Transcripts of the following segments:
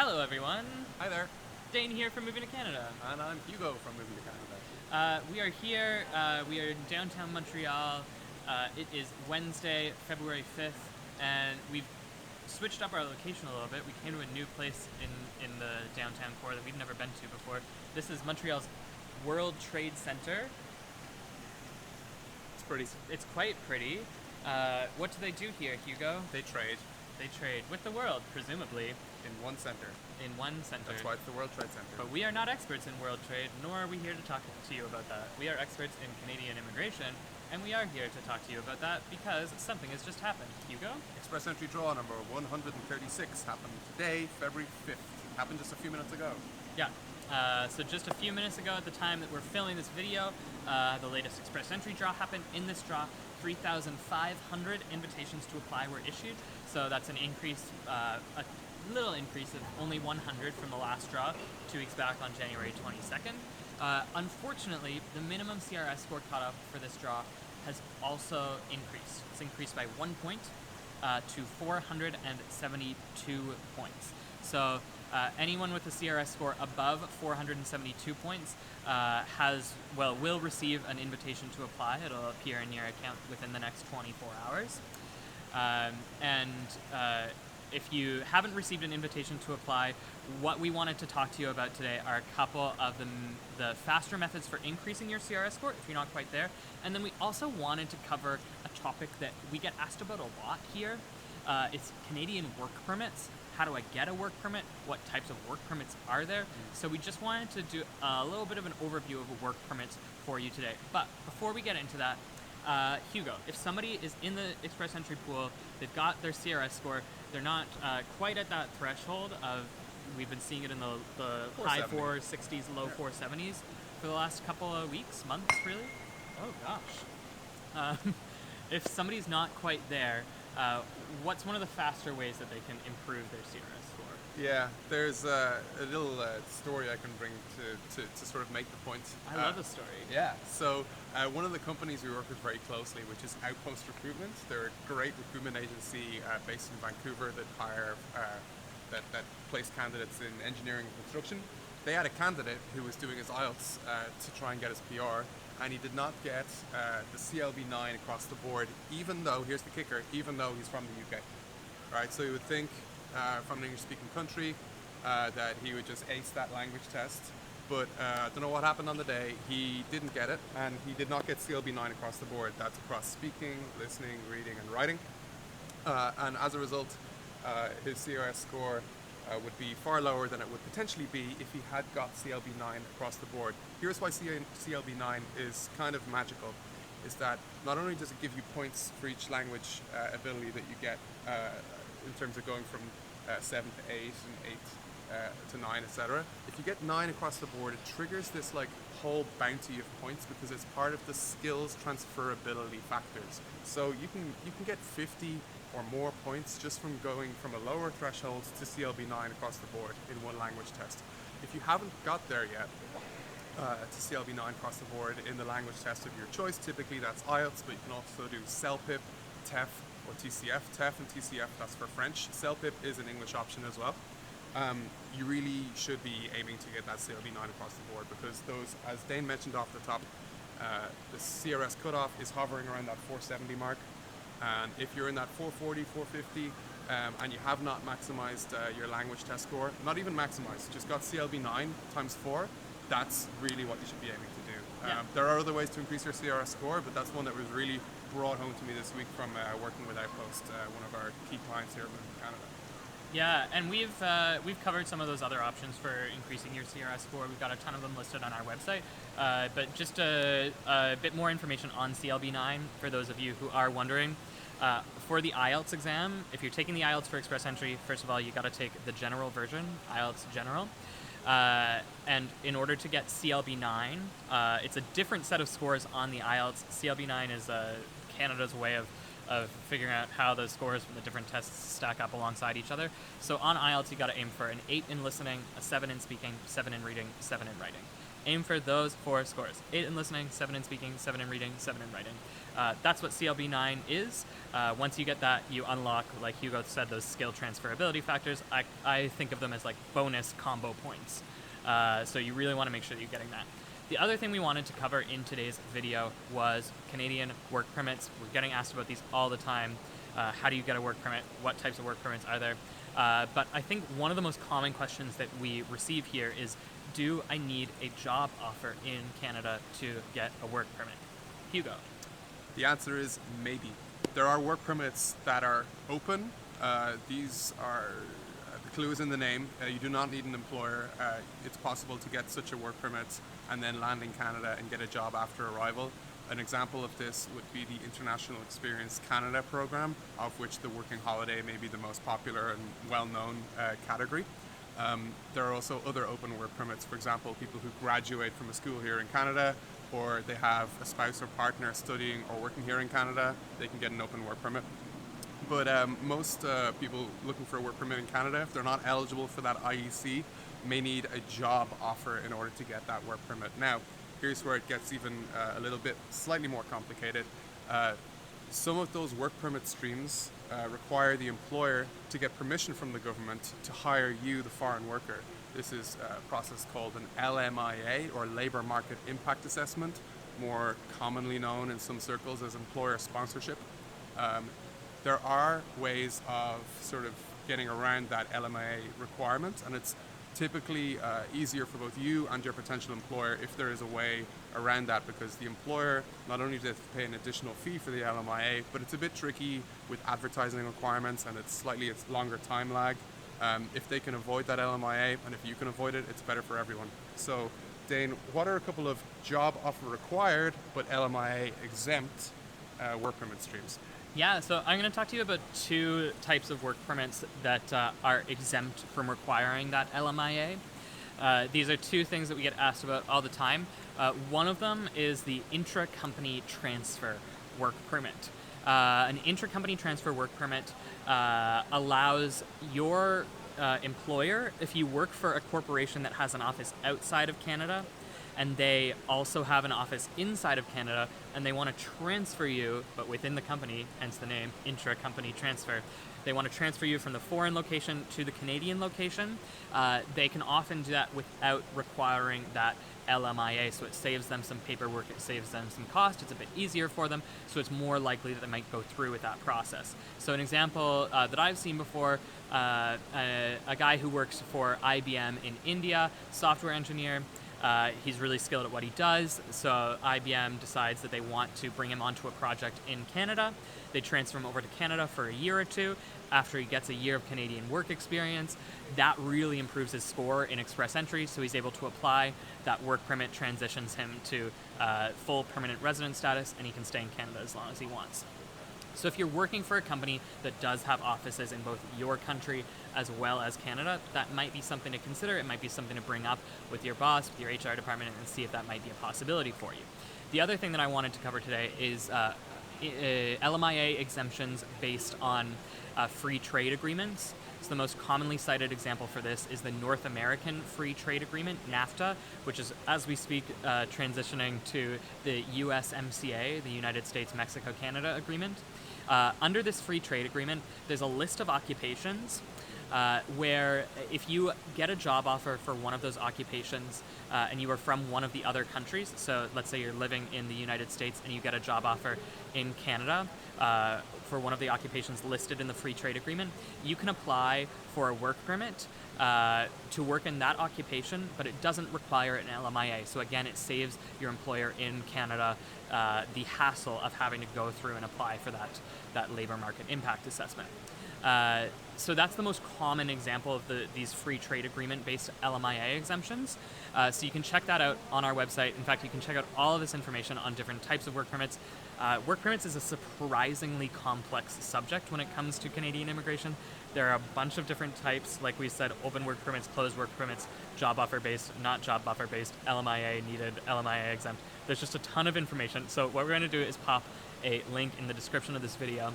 Hello, everyone. Hi there, Dane here from Moving to Canada. and I'm Hugo from Moving to Canada. We are here. We are in downtown Montreal. It is Wednesday, February 5th, and we've switched up our location a little bit. We came to a new place in the downtown core that we've never been to before. This is Montreal's World Trade Center. It's pretty. It's quite pretty. What do they do here, Hugo? They trade They trade with the world, presumably, in one center. in one center. That's why it's the World Trade Center. But we are not experts in world trade, nor are we here to talk to you about that. We are experts in Canadian immigration, and we are here to talk to you about that because something has just happened. Hugo? Express entry draw number 136 happened today, February 5th. Happened just a few minutes ago. Yeah. So just a few minutes ago, at the time that we're filming this video, the latest express entry draw happened. In this draw, 3,500 invitations to apply were issued. So that's an increase, a little increase of only 100 from the last draw, 2 weeks back on January 22nd. Unfortunately, the minimum CRS score cutoff for this draw has also increased. It's increased by 1 point to 472 points. So anyone with a CRS score above 472 points will receive an invitation to apply. It'll appear in your account within the next 24 hours. If you haven't received an invitation to apply, what we wanted to talk to you about today are a couple of the faster methods for increasing your CRS score if you're not quite there. And then we also wanted to cover a topic that we get asked about a lot here. It's Canadian work permits. How do I get a work permit? What types of work permits are there? So we just wanted to do a little bit of an overview of work permits for you today. But before we get into that, Hugo, if somebody is in the express entry pool, they've got their CRS score, they're not quite at that threshold of, we've been seeing it in the high 460s, low 470s for the last couple of weeks, months, really? Oh gosh. If somebody's not quite there, what's one of the faster ways that they can improve their CRS score? Yeah, there's a little story I can bring to sort of make the point. I love the story. Yeah, so one of the companies we work with very closely, which is Outpost Recruitment, they're a great recruitment agency based in Vancouver that hire, that place candidates in engineering and construction. They had a candidate who was doing his Ielts to try and get his PR, and he did not get the CLB9 across the board, even though, here's the kicker, even though he's from the UK. Right, so you would think from an English-speaking country that he would just ace that language test, but I don't know what happened on the day. He didn't get it, and he did not get CLB9 across the board. That's across speaking, listening, reading, and writing. And as a result, his CRS score would be far lower than it would potentially be if he had got CLB9 across the board. Here's why CLB9 is kind of magical, is that not only does it give you points for each language ability that you get in terms of going from 7 to 8 and 8 to 9, etc. If you get 9 across the board, it triggers this like whole bounty of points because it's part of the skills transferability factors. So you can get 50 or more points just from going from a lower threshold to CLB9 across the board in one language test. If you haven't got there yet to CLB9 across the board in the language test of your choice, typically that's Ielts, but you can also do CELPIP, TEF, or TCF. TEF and TCF, that's for French. CELPIP is an English option as well. You really should be aiming to get that CLB9 across the board because those, as Dane mentioned off the top, the CRS cutoff is hovering around that 470 mark. And if you're in that 440, 450, and you have not maximized your language test score, not even maximized, just got CLB9 times 4, that's really what you should be aiming to do. Yeah. There are other ways to increase your CRS score, but that's one that was really brought home to me this week from working with Outpost, one of our key clients here in Canada. Yeah, and we've covered some of those other options for increasing your CRS score. We've got a ton of them listed on our website. But just a bit more information on CLB9 for those of you who are wondering. For the Ielts exam, if you're taking the Ielts for express entry, first of all, you got to take the general version, Ielts General. And in order to get CLB9, it's a different set of scores on the Ielts. CLB9 is Canada's way of figuring out how the scores from the different tests stack up alongside each other. So on Ielts, you got to aim for an 8 in listening, a 7 in speaking, 7 in reading, 7 in writing. Aim for those 4 scores. 8 in listening, 7 in speaking, 7 in reading, 7 in writing. That's what CLB 9 is. Once you get that, you unlock, like Hugo said, those skill transferability factors. I think of them as like bonus combo points. So you really want to make sure that you're getting that. The other thing we wanted to cover in today's video was Canadian work permits. We're getting asked about these all the time. How do you get a work permit? What types of work permits are there? But I think one of the most common questions that we receive here is, do I need a job offer in Canada to get a work permit? Hugo. The answer is maybe. There are work permits that are open. These are, the clue is in the name. You do not need an employer. It's possible to get such a work permit and then land in Canada and get a job after arrival. An example of this would be the International Experience Canada program, of which the working holiday may be the most popular and well-known category. There are also other open work permits, for example, people who graduate from a school here in Canada, or they have a spouse or partner studying or working here in Canada, they can get an open work permit. But most people looking for a work permit in Canada, if they're not eligible for that IEC, may need a job offer in order to get that work permit. Now, here's where it gets even a little bit slightly more complicated. Some of those work permit streams require the employer to get permission from the government to hire you, the foreign worker. This is a process called an LMIA, or Labour Market Impact Assessment, more commonly known in some circles as employer sponsorship. There are ways of sort of getting around that LMIA requirement, and it's typically easier for both you and your potential employer if there is a way around that, because the employer not only does pay an additional fee for the LMIA, but it's a bit tricky with advertising requirements, and it's longer time lag. If they can avoid that LMIA, and if you can avoid it, it's better for everyone. So, Dane, what are a couple of job offer required but LMIA exempt work permit streams? Yeah, so I'm going to talk to you about 2 types of work permits that are exempt from requiring that LMIA. These are 2 things that we get asked about all the time. One of them is the intra-company transfer work permit. An intra-company transfer work permit allows your employer, if you work for a corporation that has an office outside of Canada, and they also have an office inside of Canada, and they want to transfer you, but within the company, hence the name, intra-company transfer. They want to transfer you from the foreign location to the Canadian location. They can often do that without requiring that LMIA, so it saves them some paperwork, it saves them some cost, it's a bit easier for them, so it's more likely that they might go through with that process. So an example that I've seen before, a guy who works for IBM in India, software engineer. He's really skilled at what he does, so IBM decides that they want to bring him onto a project in Canada. They transfer him over to Canada for a year or 2. After he gets a year of Canadian work experience, that really improves his score in Express Entry, so he's able to apply. That work permit transitions him to full permanent resident status, and he can stay in Canada as long as he wants. So if you're working for a company that does have offices in both your country as well as Canada, that might be something to consider. It might be something to bring up with your boss, with your HR department, and see if that might be a possibility for you. The other thing that I wanted to cover today is LMIA exemptions based on free trade agreements. So the most commonly cited example for this is the North American Free Trade Agreement, NAFTA, which is, as we speak, transitioning to the USMCA, the United States-Mexico-Canada Agreement. Under this free trade agreement, there's a list of occupations where if you get a job offer for one of those occupations and you are from one of the other countries, so let's say you're living in the United States and you get a job offer in Canada for one of the occupations listed in the free trade agreement, you can apply for a work permit to work in that occupation, but it doesn't require an LMIA. So again, it saves your employer in Canada the hassle of having to go through and apply for that labor market impact assessment. So that's the most common example of these free trade agreement-based LMIA exemptions. So you can check that out on our website. In fact, you can check out all of this information on different types of work permits. Work permits is a surprisingly complex subject when it comes to Canadian immigration. There are a bunch of different types, like we said, open work permits, closed work permits, job offer-based, not job offer-based, LMIA needed, LMIA exempt. There's just a ton of information. So what we're going to do is pop a link in the description of this video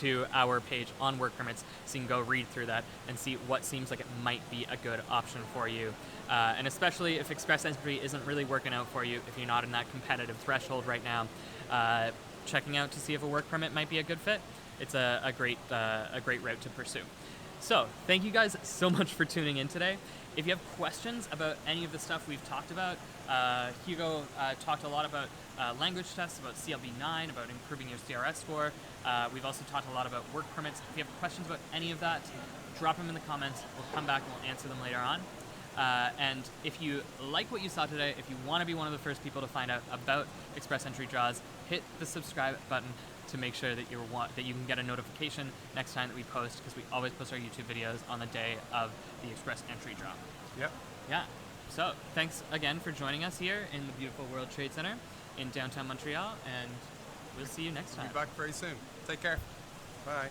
to our page on work permits, so you can go read through that and see what seems like it might be a good option for you. And especially if express entry isn't really working out for you, if you're not in that competitive threshold right now, checking out to see if a work permit might be a good fit. It's a great route to pursue. So thank you guys so much for tuning in today. If you have questions about any of the stuff we've talked about, Hugo talked a lot about language tests, about CLB9, about improving your CRS score. We've also talked a lot about work permits. If you have questions about any of that, drop them in the comments. We'll come back and we'll answer them later on. And if you like what you saw today, if you want to be one of the first people to find out about express entry draws, hit the subscribe button to make sure that you can get a notification next time that we post, because we always post our YouTube videos on the day of the express entry draw. Yep. Yeah. So thanks again for joining us here in the beautiful World Trade Center in downtown Montreal, and we'll see you next time. We'll be back very soon. Take care. Bye.